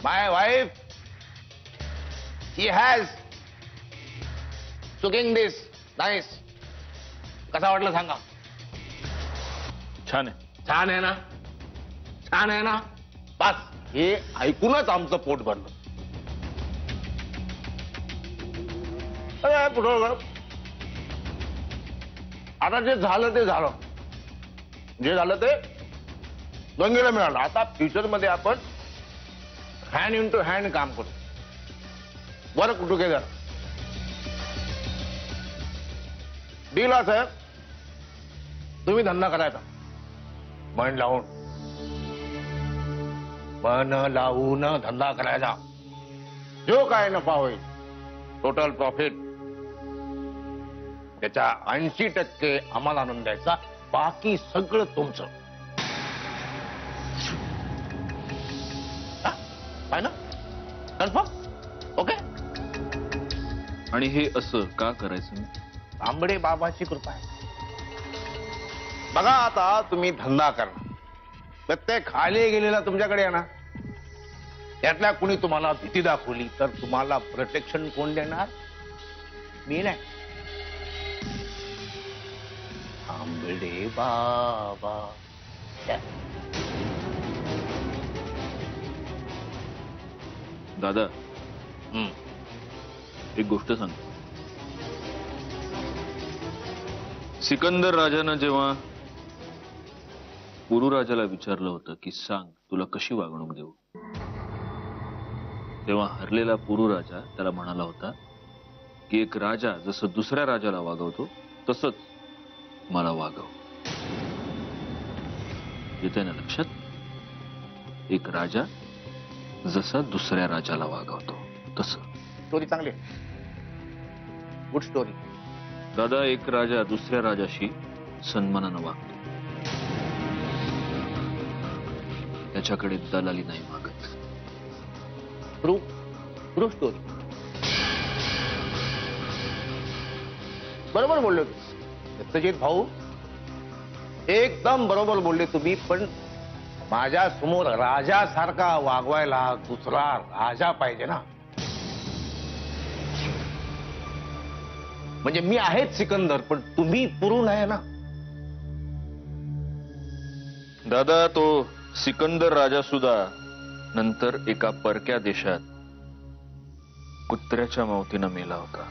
My wife, she has cooking this nice. कसा वाटलं सांगा? छान आहे. छान आहे ना? छान आहे ना? बस हे ऐकूनच आमचं पोट भरलं. अरे पुढं आता जे झालं ते झालं. जे झालं ते गंगेला मिळालं. आता फ्युचर मध्ये आपण हँड इन टू हँड काम करू. Work together. डील असं आहे, तुम्ही धंदा करायचा मन लावून धंदा करायचा. जो काय नफा होईल टोटल प्रॉफिट त्याच्या 80% आम्हाला आणून द्यायचा. बाकी सगळं तुमचं. आहे ना? कन्फर्म? ओके. आणि हे असं का करायचं? तांबडे बाबाची कृपा आहे. बघा आता तुम्ही धंदा करा, प्रत्येक खाली गेलेला तुमच्याकडे आहे ना, यातल्या कुणी तुम्हाला भीती दाखवली तर तुम्हाला प्रोटेक्शन कोण देणार? मी नाही. तांबडे बाबा. दादा, एक गोष्ट सांग. सिकंदर राजानं जेव्हा पुरू राजाला विचारलं होतं की सांग तुला कशी वागणूक देऊ, तेव्हा हरलेला पुरू राजा त्याला म्हणाला होता की एक राजा जसं दुसऱ्या राजाला वागवतो तसंच मला वागव. येते ना लक्षात? एक राजा जसा दुसऱ्या राजाला वागवतो तसं. स्टोरी चांगली आहे. Good story. दादा, एक राजा दुसऱ्या राजाशी सन्मानानं वागतो. त्याच्याकडे दलाली नाही मागत. True true story. बरोबर बोलले तुम्ही सत्यजित भाऊ, एकदम बरोबर बोलले तुम्ही. पण माझ्या समोर राजासारखा वागवायला दुसरा राजा पाहिजे ना. म्हणजे मी आहेच सिकंदर, पण तुम्ही पुरू नाही ना. दादा, तो सिकंदर राजा सुद्धा नंतर एका परक्या देशात कुत्र्याच्या मावतीनं मेला होता.